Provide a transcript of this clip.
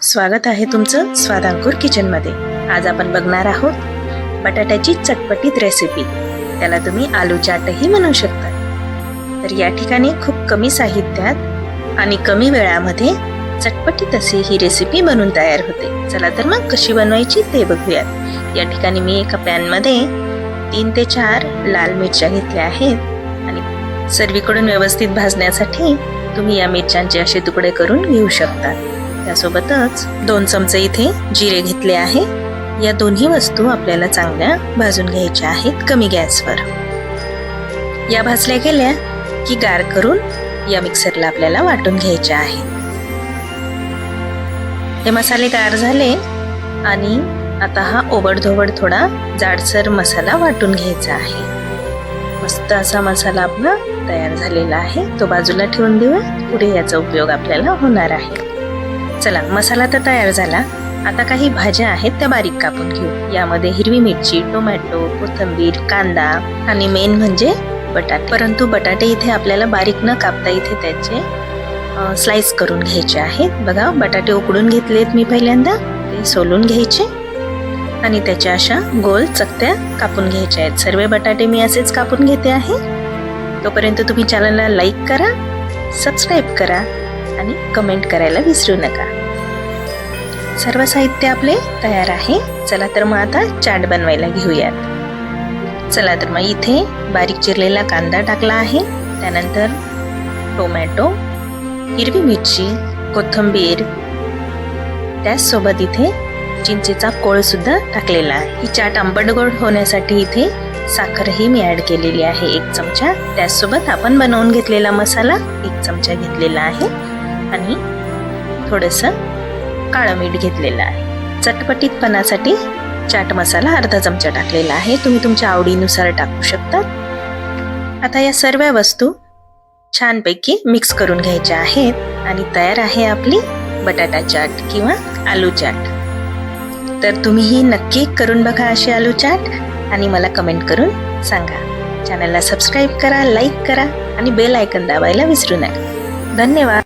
स्वागत आहे तुमचं स्वादांकुर किचनमध्ये। आज आपण बघणार आहोत बटाट्याची चटपटीत रेसिपी। त्याला तुम्ही आलू चाटही म्हणू शकता। तर या ठिकाणी खूप कमी साहित्यात आणि कमी वेळामध्ये चटपटीत अशी ही रेसिपी बनून तयार होते। चला तर मग कशी बनवायची ते बघूयात। या ठिकाणी मी एका पॅन मध्ये 3 ते 4 लाल मिरच्या घेतल्या आहेत आणि सर्वीकडून व्यवस्थित भाजण्यासाठी तुम्ही या मिरच्यांचे असे तुकडे करून घेऊ शकता। त्यासोबतच 2 चमचे इथे जिरे घेतले आहे। या दोन्ही वस्तू आपल्याला चांगल्या भाजून घ्यायच्या आहेत कमी गॅसवर। या भाजल्या गेल्या की गार करून या मिक्सरला आपल्याला वाटून घ्यायचे आहे। हे मसाले गार झाले आणि आता हा ओबडधोबड थोडा जाडसर मसाला वाटून घ्यायचा आहे। मस्त असा मसाला आपला तयार झालेला आहे। तो बाजूला ठेवून देऊ। पुढे याचा उपयोग आपल्याला होणार आहे। चला, मसाला तर तयार झाला। आता काही भाज्या आहेत त्या बारीक कापून घेऊ। यामध्ये हिरवी मिरची, टोमॅटो, कोथिंबीर, कांदा आणि मेन म्हणजे बटाटे। परंतु बटाटे इथे आपल्याला बारीक न कापता इथे त्याचे स्लाइस करून घ्यायचे आहेत। बघा, बटाटे उकडून घेतलेत मी पहिल्यांदा, ते सोलून घ्यायचे आणि त्याच्या अशा गोल चकत्या कापून घ्यायच्या आहेत। सर्व बटाटे मी असेच कापून घेते आहे। तोपर्यंत तुम्ही चॅनलला लाईक करा, सबस्क्राईब करा आणि कमेंट करायला विसरू नका। सर्व साहित्य आपले तयार आहे। चला तर मग आता चाट बनवायला घेऊयात। चला तर मग इथे बारीक चिरलेला कांदा टाकला आहे। त्यानंतर टोमॅटो, हिरवी मिरची, कोथिंबीर, त्याचसोबत इथे चिंचेचा कोळ सुद्धा टाकलेला आहे। ही चाट आंबट गोड होण्यासाठी इथे साखरही मी ऍड केलेली आहे 1 चमचा। त्याचसोबत आपण बनवून घेतलेला मसाला 1 चमचा घेतलेला आहे आणि थोडंसं काळं मीठ घेतलेलं आहे। चटपटीतपणासाठी चाट मसाला अर्धा चमचा टाकलेला आहे। तुम्ही तुमच्या आवडीनुसार टाकू शकता। आता या सर्व वस्तू छानपैकी मिक्स करून घ्यायच्या आहेत आणि तयार आहे आपली बटाटा चाट किंवा आलू चाट। तर तुम्हीही नक्की करून बघा अशी आलू चाट आणि मला कमेंट करून सांगा। चॅनलला सबस्क्राईब करा, लाईक करा आणि बेल आयकॉन दाबायला विसरू नका। धन्यवाद।